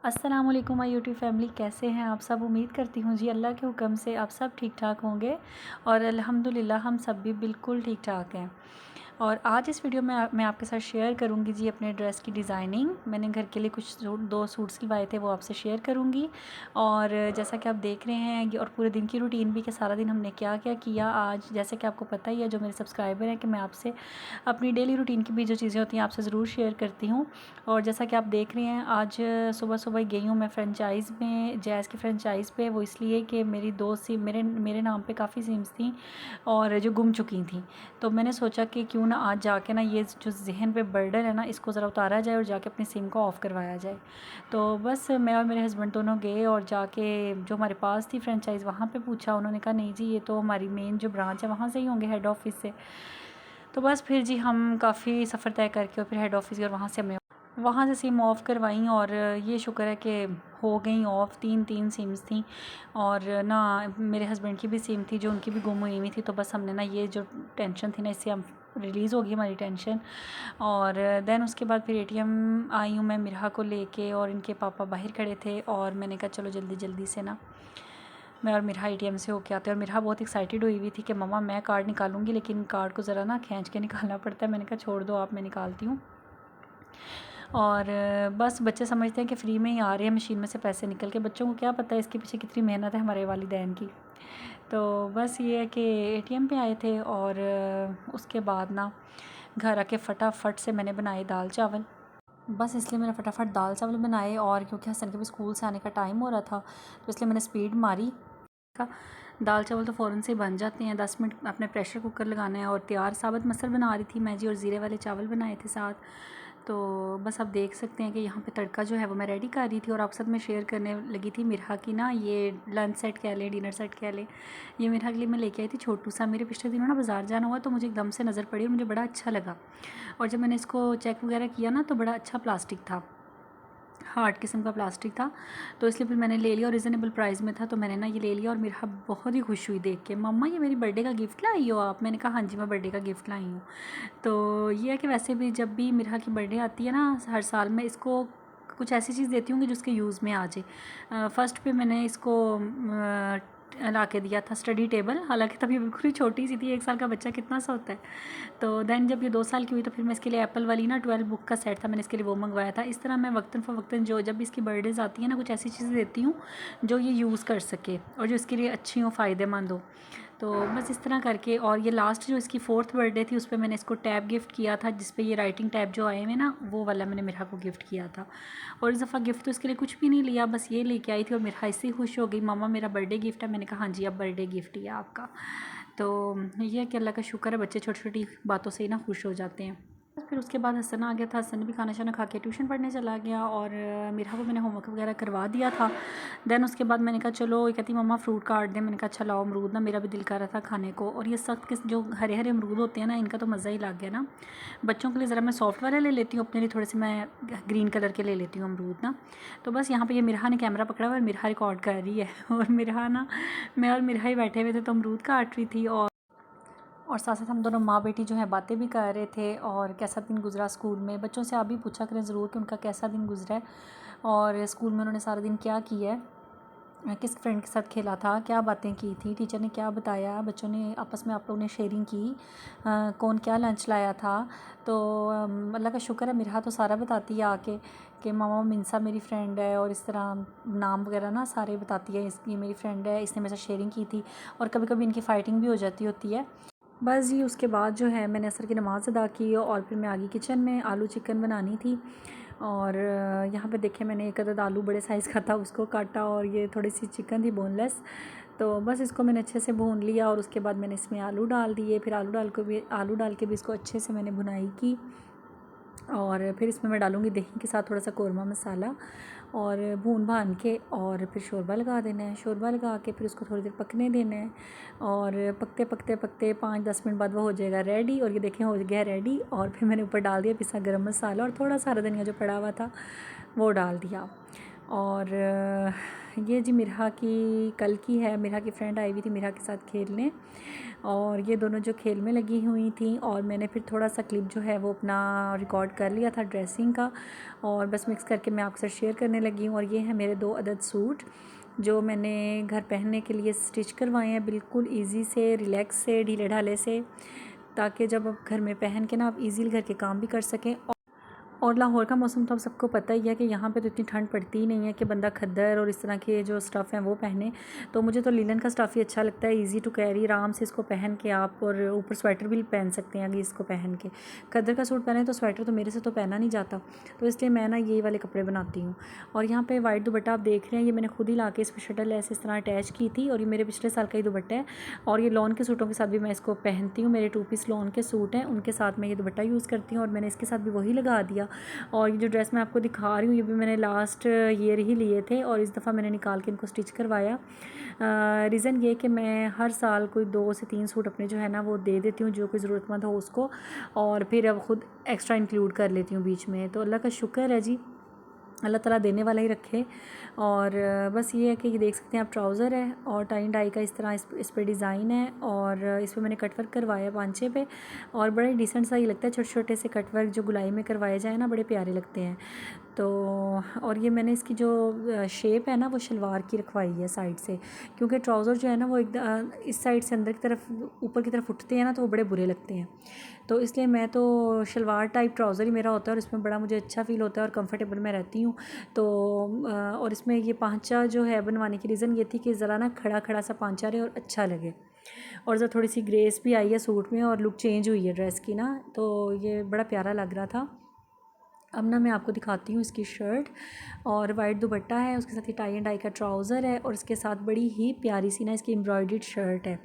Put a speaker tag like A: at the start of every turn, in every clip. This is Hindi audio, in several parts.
A: अस्सलाम वालेकुम माय यूट्यूब फैमिली, कैसे हैं आप सब। उम्मीद करती हूँ जी अल्लाह के हुक्म से आप सब ठीक ठाक होंगे और अल्हम्दुलिल्लाह हम सब भी बिल्कुल ठीक ठाक हैं। और आज इस वीडियो में मैं आपके साथ शेयर करूँगी जी अपने ड्रेस की डिज़ाइनिंग। मैंने घर के लिए कुछ दो सूट सिलवाए थे, वो आपसे शेयर करूँगी। और जैसा कि आप देख रहे हैं और पूरे दिन की रूटीन भी कि सारा दिन हमने क्या क्या किया आज, जैसे कि आपको पता ही है जो मेरे सब्सक्राइबर हैं कि मैं आपसे अपनी डेली रूटीन की भी जो चीज़ें होती हैं आपसे ज़रूर शेयर करती हूँ। और जैसा कि आप देख रहे हैं आज सुबह सुबह गई हूँ मैं फ्रेंचाइज़ में, जैज़ की फ्रेंचाइज़ पे। वो इसलिए कि मेरी दो सिम मेरे नाम पे काफ़ी सिम्स थी और जो गुम चुकी थी। तो मैंने सोचा कि क्यों ना आज जाके ना ये जो जहन पे बर्डन है ना इसको ज़रा उतारा जाए और जाके अपनी सिम को ऑफ़ करवाया जाए। तो बस मैं और मेरे हस्बैंड दोनों गए और जाके जो हमारे पास थी फ्रेंचाइज़ वहाँ पे पूछा। उन्होंने कहा नहीं जी ये तो हमारी मेन जो ब्रांच है वहाँ से ही होंगे, हेड ऑफ़िस से। तो बस फिर जी हम काफ़ी सफ़र तय करके और फिर हेड ऑफ़िस गए और वहाँ से सिम ऑफ़ करवाई। और ये शुक्र है कि हो गई ऑफ़। तीन सिम्स थी और ना मेरे हस्बैंड की भी सिम थी जो उनकी भी गुम हुई थी। तो बस हमने ना ये जो टेंशन थी ना इससे हम रिलीज़ हो गई हमारी टेंशन। और देन उसके बाद फिर एटीएम आई हूँ मैं मिरहा को लेके और इनके पापा बाहर खड़े थे और मैंने कहा चलो जल्दी जल्दी से ना मैं और मिरहा एटीएम से होके आते हैं। और मिरहा बहुत एक्साइटेड हुई हुई थी कि मम्मा मैं कार्ड निकालूंगी, लेकिन कार्ड को ज़रा ना खींच के निकालना पड़ता है। मैंने कहा छोड़ दो आप, मैं निकालती हूँ। और बस बच्चे समझते हैं कि फ़्री में ही आ रहे हैं मशीन में से पैसे निकल के। बच्चों को क्या पता है इसके पीछे कितनी मेहनत है हमारे वालिदैन की। तो बस ये है कि एटीएम पे आए थे और उसके बाद ना घर आके फटाफट से मैंने बनाए दाल चावल। बस इसलिए मैंने फटाफट दाल चावल बनाए और क्योंकि हसन के भी स्कूल से आने का टाइम हो रहा था तो इसलिए मैंने स्पीड मारी का। दाल चावल तो फ़ौरन से बन जाते हैं, 10 मिनट अपने प्रेशर कुकर लगाना है और तैयार। साबुत मसल बना रही थी मैं जी और ज़ीरे वाले चावल बनाए थे साथ। तो बस आप देख सकते हैं कि यहाँ पे तड़का जो है वो मैं रेडी कर रही थी और आपके साथ मैं शेयर करने लगी थी मिरहा की ना ये लंच सेट कह लें, डिनर सेट कह लें। ये मिरहा के लिए मैं लेके आई थी छोटू सा। मेरे पिछले दिनों ना बाज़ार जाना हुआ तो मुझे एकदम से नज़र पड़ी और मुझे बड़ा अच्छा लगा। और जब मैंने इसको चेक वगैरह किया ना तो बड़ा अच्छा प्लास्टिक था, हार्ड किस्म का प्लास्टिक था। तो इसलिए फिर मैंने ले लिया और रिज़नेबल प्राइस में था तो मैंने ना ये ले लिया। और मेरा बहुत ही खुश हुई देख के, मम्मा ये मेरी बर्थडे का गिफ्ट लाई हो आप। मैंने कहा हाँ जी मैं बर्थडे का गिफ्ट लाई हूँ। तो ये है कि वैसे भी जब भी मेरा की बर्थडे आती है ना हर साल मैं इसको कुछ ऐसी चीज़ देती हूँ कि जिसके यूज़ में आ जाए। फ़र्स्ट पे मैंने इसको ला के दिया था स्टडी टेबल, हालांकि तभी बिल्कुल ही छोटी सी थी, 1 साल का बच्चा कितना सा होता है। तो दैन जब ये 2 साल की हुई तो फिर मैं इसके लिए एप्पल वाली ना 12 बुक का सेट था, मैंने इसके लिए वो मंगवाया था। इस तरह मैं वक्तन फ़वक्तन जो जब इसकी बर्थडेज़ आती है ना कुछ ऐसी चीज़ें देती हूँ जो ये यूज़ कर सके और जो इसके लिए अच्छी हो, फ़ायदेमंद हो। तो बस इस तरह करके। और ये लास्ट जो इसकी 4th बर्थडे थी उस पर मैंने इसको टैब गिफ्ट किया था जिस पे ये राइटिंग टैब जो आए हुए ना वो वाला मैंने मिरहा को गिफ्ट किया था। और इस दफ़ा गिफ्ट तो इसके लिए कुछ भी नहीं लिया, बस ये लेके आई थी और मिरहा इससे खुश हो गई, मामा मेरा बर्थडे गिफ्ट है। मैंने कहा हाँ जी अब बर्थडे गिफ्ट ही है आपका। तो ये है कि अल्लाह का शुक्र है बच्चे छोटी छोटी बातों से ही ना खुश हो जाते हैं। फिर उसके बाद हसन आ गया था, हसन भी खाना शाना खा के ट्यूशन पढ़ने चला गया और मिरहा को मैंने होमवर्क वगैरह करवा दिया था। दैन उसके बाद मैंने कहा चलो, ये कहती मम्मा फ्रूट काट दें। मैंने कहा अच्छा लाओ अमरूद, ना मेरा भी दिल कर रहा था खाने को। और ये सख्त के जो हरे हरे अमरूद होते हैं ना इनका तो मज़ा ही लग गया ना। बच्चों के लिए ज़रा मैं सॉफ्ट वाले ले लेती हूँ, अपने लिए थोड़े से मैं ग्रीन कलर के ले लेती हूँ अमरूद ना। तो बस यहाँ पर ये मिरहा ने कैमरा पकड़ा हुआ और मिरहा रिकॉर्ड कर रही है और मिरहा ना, मैं और मिरहा ही बैठे हुए थे तो अमरूद काट रही थी और साथ साथ हम दोनों माँ बेटी जो है बातें भी कर रहे थे। और कैसा दिन गुजरा स्कूल में, बच्चों से आप भी पूछा करें ज़रूर कि उनका कैसा दिन गुजरा है और स्कूल में उन्होंने सारा दिन क्या किया है, किस फ्रेंड के साथ खेला था, क्या बातें की थी, टीचर ने क्या बताया, बच्चों ने आपस में आप लोगों ने शेयरिंग की, कौन क्या लंच लाया था। तो अल्लाह का शुक्र है मिरहा तो सारा बताती है आके कि मामा मिनसा मेरी फ्रेंड है और इस तरह नाम वगैरह ना सारे बताती है, इसकी मेरी फ्रेंड है, इसने मेरे साथ शेयरिंग की थी। और कभी कभी इनकी फ़ाइटिंग भी हो जाती होती है। बस जी उसके बाद जो है मैंने असर की नमाज़ अदा की और फिर मैं आ गई किचन में, आलू चिकन बनानी थी। और यहाँ पे देखे मैंने एक अदद आलू बड़े साइज़ का था उसको काटा और ये थोड़ी सी चिकन थी बोनलेस। तो बस इसको मैंने अच्छे से भून लिया और उसके बाद मैंने इसमें आलू डाल दिए। फिर आलू डाल के भी इसको अच्छे से मैंने भुनाई की। और फिर इसमें मैं डालूँगी दही के साथ थोड़ा सा कौरमा मसाला और भून भान के और फिर शोरबा लगा देना है। शोरबा लगा के फिर उसको थोड़ी देर पकने देना है और पकते पकते पकते 5-10 मिनट बाद वो हो जाएगा रेडी। और ये देखें हो गया रेडी। और फिर मैंने ऊपर डाल दिया पिसा गरम मसाला और थोड़ा सा हरा धनिया जो पड़ा हुआ था वो डाल दिया। और ये जी मिरहा की कल की है, मिरहा की फ्रेंड आई हुई थी मिरहा के साथ खेलने, और ये दोनों जो खेल में लगी हुई थी। और मैंने फिर थोड़ा सा क्लिप जो है वो अपना रिकॉर्ड कर लिया था ड्रेसिंग का, और बस मिक्स करके मैं आपके साथ शेयर करने लगी हूँ। और ये है मेरे 2 अदद सूट जो मैंने घर पहनने के लिए स्टिच करवाए हैं, बिल्कुल ईजी से, रिलैक्स से, ढीले ढाले से, ताकि जब आप घर में पहन के ना आप ईज़िली घर के काम भी कर सकें। और लाहौर का मौसम तो आप सबको पता ही है कि यहाँ पे तो इतनी ठंड पड़ती ही नहीं है कि बंदा खद्दर और इस तरह के जो स्टफ़ हैं वो पहने। तो मुझे तो लिनन का स्टफ़ ही अच्छा लगता है, इजी टू कैरी, आराम से इसको पहन के आप और ऊपर स्वेटर भी पहन सकते हैं अगर इसको पहन के। खद्दर का सूट पहने तो स्वेटर तो मेरे से तो पहना नहीं जाता, तो इसलिए मैं ना ये वाले कपड़े बनाती हूँ। और यहाँ पर वाइट दुपट्टा आप देख रहे हैं, ये मैंने खुद ही ला के इस पर शटल लेस इस तरह अटैच की थी, और ये मेरे पिछले साल का ही दुपट्टा है। और ये लॉन के सूटों के साथ भी मैं इसको पहनती हूँ, मेरे 2 पीस लॉन के सूट हैं उनके साथ मैं ये दुपट्टा यूज़ करती हूँ, और मैंने इसके साथ भी वही लगा दिया। और ये जो ड्रेस मैं आपको दिखा रही हूँ ये भी मैंने लास्ट ईयर ही लिए थे, और इस दफ़ा मैंने निकाल के इनको स्टिच करवाया। रीज़न ये कि मैं हर साल कोई 2 से 3 सूट अपने जो है ना वो दे देती हूँ जो कोई ज़रूरतमंद हो उसको, और फिर अब ख़ुद एक्स्ट्रा इंक्लूड कर लेती हूँ बीच में। तो अल्लाह का शुक्र है जी, अल्लाह ताला देने वाला ही रखे। और बस ये है कि ये देख सकते हैं आप, ट्राउज़र है और टाई एंड डाई का इस तरह इस पे डिज़ाइन है, और इस पर मैंने कटवर्क करवाया पांचे पे, और बड़ा ही डिसेंट सा ही लगता है। छोटे छोटे से कटवर्क जो गुलाई में करवाए जाए ना, बड़े प्यारे लगते हैं। तो और ये मैंने इसकी जो शेप है ना वो शलवार की रखवाई है साइड से, क्योंकि ट्राउज़र जो है ना वो एकदम इस साइड से अंदर की तरफ ऊपर की तरफ उठते हैं ना, तो वो बड़े बुरे लगते हैं। तो इसलिए मैं तो शलवार टाइप ट्राउज़र ही मेरा होता है, और इसमें बड़ा मुझे अच्छा फ़ील होता है और कंफर्टेबल मैं रहती हूँ। तो और इसमें ये पांचा जो है बनवाने की रीज़न ये थी कि ज़रा ना खड़ा खड़ा सा पांचा रहे और अच्छा लगे, और ज़रा थोड़ी सी ग्रेस भी आई है सूट में, और लुक चेंज हुई है ड्रेस की ना, तो ये बड़ा प्यारा लग रहा था। अब ना मैं आपको दिखाती हूँ इसकी शर्ट, और वाइट दुपट्टा है, उसके साथ ही टाई एंड डाई का ट्राउज़र है, और इसके साथ बड़ी ही प्यारी सी ना इसकी एम्ब्रॉयडर्ड शर्ट है।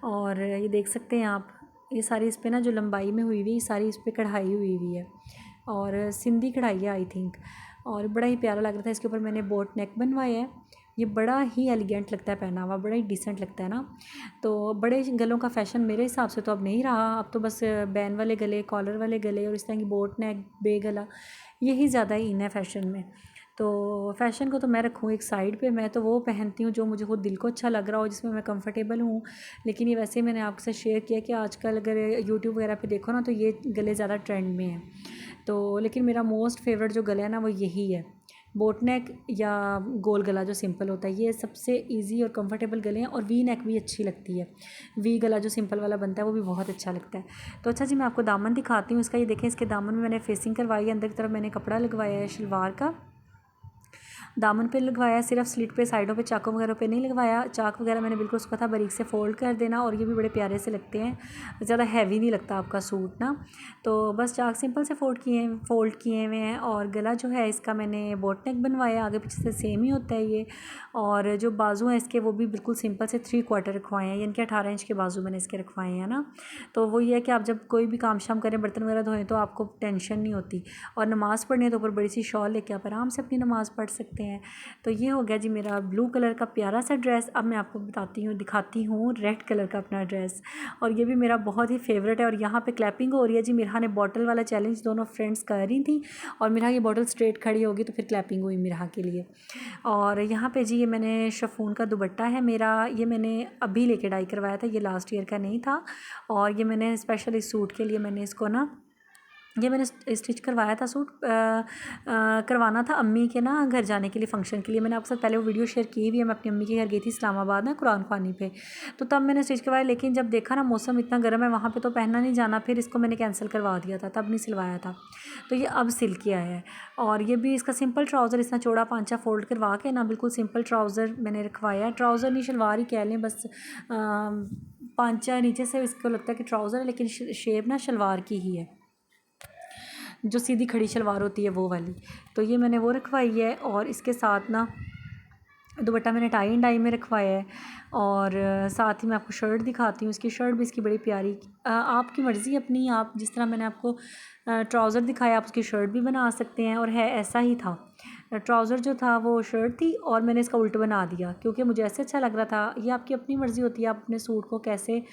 A: और ये देख सकते हैं आप, ये सारी इस पर ना जो लंबाई में हुई हुई सारी इस पर कढ़ाई हुई हुई है, और सिंधी कढ़ाई है आई थिंक, और बड़ा ही प्यारा लग रहा था। इसके ऊपर मैंने बोट नेक बनवाया है, ये बड़ा ही एलिगेंट लगता है पहना हुआ, बड़ा ही डिसेंट लगता है ना। तो बड़े गलों का फ़ैशन मेरे हिसाब से तो अब नहीं रहा, अब तो बस बैन वाले गले, कॉलर वाले गले, और इस तरह की बोट नेक, बे गला, यही ज़्यादा ही इन है फ़ैशन में। तो फ़ैशन को तो मैं रखूँ एक साइड पे, मैं तो वो पहनती हूँ जो मुझे खुद दिल को अच्छा लग रहा हो, जिसमें मैं कंफर्टेबल हूँ। लेकिन ये वैसे ही मैंने आपसे शेयर किया कि आजकल अगर यूट्यूब वगैरह पे देखो ना तो ये गले ज़्यादा ट्रेंड में हैं। तो लेकिन मेरा मोस्ट फेवरेट जो गला है ना वो यही है, बोट नेक या गोल गला जो सिंपल होता है, ये सबसे इजी और कंफर्टेबल गले हैं। और वी नेक भी अच्छी लगती है, वी गला जो सिंपल वाला बनता है वो भी बहुत अच्छा लगता है। तो अच्छा जी, मैं आपको दामन दिखाती हूँ इसका। ये देखें, इसके दामन में मैंने फेसिंग करवाई है, अंदर की तरफ मैंने कपड़ा लगवाया है शलवार का, दामन पे लगवाया, सिर्फ स्लिट पे, साइडों पे, चाकों वगैरह पे नहीं लगवाया। चाक वगैरह मैंने बिल्कुल उसको था बारीक से फ़ोल्ड कर देना, और ये भी बड़े प्यारे से लगते हैं, ज़्यादा हैवी नहीं लगता आपका सूट ना। तो बस चाक सिंपल से फ़ोल्ड किए हुए हैं। और गला जो है इसका मैंने बोट नेक बनवाया, आगे पीछे से सेम ही होता है ये। और जो बाजू हैं इसके वो भी बिल्कुल सिंपल से 3/4 रखवाए हैं, यानी कि 18 इंच के बाजू मैंने इसके रखवाए हैं ना। तो वो ये है कि आप जब कोई भी काम शाम करें, बर्तन वगैरह धोएं, तो आपको टेंशन नहीं होती। और नमाज़ पढ़नी है तो ऊपर बड़ी सी शॉल लेके आप आराम से अपनी नमाज़ पढ़ सकते हैं। तो ये हो गया जी मेरा ब्लू कलर का प्यारा सा ड्रेस। अब मैं आपको दिखाती हूँ रेड कलर का अपना ड्रेस, और ये भी मेरा बहुत ही फेवरेट है। और यहाँ पे क्लैपिंग हो रही है जी, मिरहा ने बॉटल वाला चैलेंज दोनों फ्रेंड्स कर रही थी, और मिरहा की बॉटल स्ट्रेट खड़ी होगी तो फिर क्लैपिंग हुई मिरहा के लिए। और यहाँ पे जी ये मैंने शिफॉन का दुपट्टा है मेरा, ये मैंने अभी लेके डाई करवाया था, ये लास्ट ईयर का नहीं था। और ये मैंने स्पेशल इस सूट के लिए मैंने इसको ना, ये मैंने स्टिच करवाया था सूट, करवाना था अम्मी के ना घर जाने के लिए, फ़ंक्शन के लिए। मैंने आपके साथ पहले वो वीडियो शेयर की हुई है, मैं अपनी अम्मी के घर गई थी इस्लामाबाद ना कुरान ख़वानी पे, तो तब मैंने स्टिच करवाया। लेकिन जब देखा ना मौसम इतना गर्म है वहाँ पे तो पहनना नहीं जाना, फिर इसको मैंने कैंसिल करवा दिया था, तब नहीं सिलवाया था। तो ये अब सिल के आया है। और ये भी इसका सिंपल ट्राउज़र, इतना चौड़ा पांचा फ़ोल्ड करवा के ना बिल्कुल सिंपल ट्राउज़र मैंने रखवाया है। ट्राउज़र नहीं, शलवार ही कह लें, बस पांचा नीचे से इसको लगता है कि ट्राउज़र है, लेकिन शेप ना शलवार की ही है, जो सीधी खड़ी शलवार होती है वो वाली। तो ये मैंने वो रखवाई है। और इसके साथ ना दुपट्टा मैंने टाई एंड डाई में रखवाया है। और साथ ही मैं आपको शर्ट दिखाती हूँ, इसकी शर्ट भी इसकी बड़ी प्यारी, आपकी मर्ज़ी अपनी, आप जिस तरह मैंने आपको ट्राउज़र दिखाया आप उसकी शर्ट भी बना सकते हैं। और है ऐसा ही था, ट्राउज़र जो था वो शर्ट थी, और मैंने इसका उल्टा बना दिया क्योंकि मुझे ऐसे अच्छा लग रहा था। ये आपकी अपनी मर्ज़ी होती है, आप अपने सूट को कैसे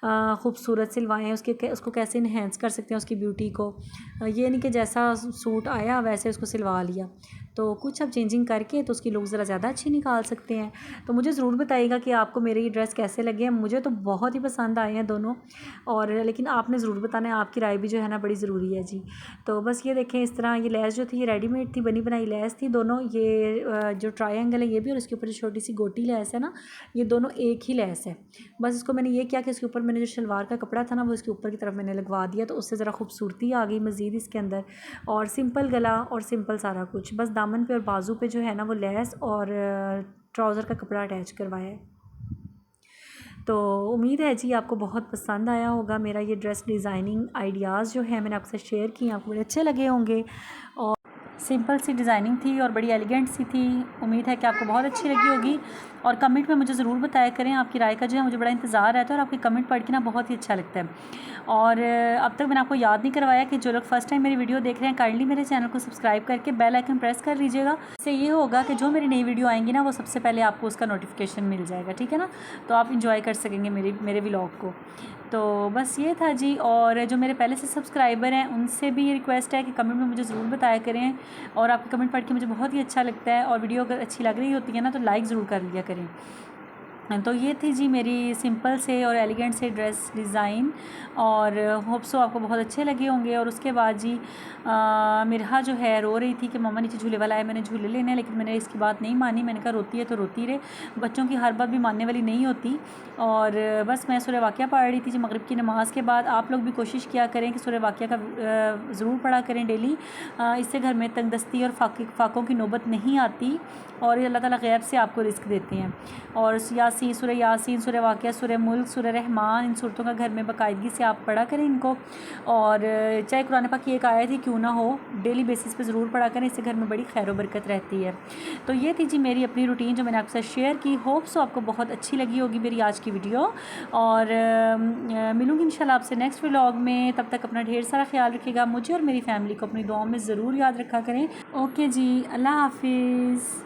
A: खूबसूरत सिलवाएँ, उसको कैसे इन्हेंस कर सकते हैं उसकी ब्यूटी को। ये नहीं कि जैसा सूट आया वैसे उसको सिलवा लिया। तो कुछ अब चेंजिंग करके तो उसकी लुक ज़रा ज़्यादा अच्छी निकाल सकते हैं। तो मुझे ज़रूर बताइएगा कि आपको मेरे ये ड्रेस कैसे लगे हैं। मुझे तो बहुत ही पसंद आए हैं दोनों, और लेकिन आपने ज़रूर बताना है, आपकी राय भी जो है ना बड़ी ज़रूरी है जी। तो बस ये देखें, इस तरह ये लेस जो थी ये रेडीमेड थी, बनी बनाई लेस थी दोनों। ये जो ट्रायंगल है ये भी, और इसके ऊपर जो छोटी सी गोटी लेस है ना, ये दोनों एक ही लेस है। बस इसको मैंने ये किया कि इसके ऊपर मैंने जो शलवार का कपड़ा था ना वो इसके ऊपर की तरफ मैंने लगवा दिया, तो उससे ज़रा खूबसूरती आ गई मज़ीद इसके अंदर। और सिंपल गला और सिंपल सारा कुछ, बस दामन पे और बाजू पे जो है ना वो लेस और ट्राउज़र का कपड़ा अटैच करवाया है। तो उम्मीद है जी आपको बहुत पसंद आया होगा मेरा ये ड्रेस डिज़ाइनिंग आइडियाज़ जो है मैंने आपसे शेयर किए, आपको बड़े अच्छे लगे होंगे। और सिंपल सी डिज़ाइनिंग थी और बड़ी एलिगेंट सी थी। उम्मीद है कि आपको बहुत अच्छी लगी होगी, और कमेंट में मुझे ज़रूर बताया करें। आपकी राय का जो है मुझे बड़ा इंतज़ार रहता है, और आपके कमेंट पढ़ के ना बहुत ही अच्छा लगता है। और अब तक मैंने आपको याद नहीं करवाया कि जो लोग फर्स्ट टाइम मेरी वीडियो देख रहे हैं, काइंडली मेरे चैनल को सब्सक्राइब करके बेल आइकन प्रेस कर लीजिएगा। इससे ये होगा कि जो मेरी नई वीडियो आएंगी ना वो सबसे पहले आपको उसका नोटिफिकेशन मिल जाएगा, ठीक है ना। तो आप इंजॉय कर सकेंगे मेरे व्लॉग को। तो बस ये था जी। और जो मेरे पहले से सब्सक्राइबर हैं उनसे भी ये रिक्वेस्ट है कि कमेंट में मुझे ज़रूर बताया करें, और आपके कमेंट पढ़ के मुझे बहुत ही अच्छा लगता है। और वीडियो अगर अच्छी लग रही होती है ना तो लाइक ज़रूर कर लिया करें। तो ये थी जी मेरी सिंपल से और एलिगेंट से ड्रेस डिज़ाइन, और होप सो आपको बहुत अच्छे लगे होंगे। और उसके बाद जी मिरहा जो है रो रही थी कि मम्मा नीचे झूले वाला है, मैंने झूले लेने हैं, लेकिन मैंने इसकी बात नहीं मानी। मैंने कहा रोती है तो रोती रहे, बच्चों की हर बात भी मानने वाली नहीं होती। और बस मैं सूरह वाक़िया पढ़ रही थी जी मगरिब की नमाज़ के बाद। आप लोग भी कोशिश किया करें कि सूरह वाक़िया का ज़रूर पढ़ा करें डेली। इससे घर में तंगदस्ती और फाकों की नौबत नहीं आती, और अल्लाह ताला गैब से आपको रिस्क देते हैं। और यासीन, सूरह यासीन, सूरह वाक़िया, सूरह मुल्क, सूरह रहमान, इन सूरतों का घर में बाकायदगी से आप पढ़ा करें इनको। और चाहे कुरान पाक की एक आयत ही क्यों ना हो, डेली बेसिस पे ज़रूर पढ़ा करें, इससे घर में बड़ी खैर बरकत रहती है। तो ये थी जी मेरी अपनी रूटीन जो मैंने आपके साथ शेयर की। होप सो आपको बहुत अच्छी लगी होगी मेरी आज की वीडियो, और मिलूँगी इंशाल्लाह आपसे नेक्स्ट व्लॉग में। तब तक अपना ढेर सारा ख्याल रखिएगा। मुझे और मेरी फैमिली को अपनी दुआओं में ज़रूर याद रखा करें। ओके जी, अल्लाह हाफिज़।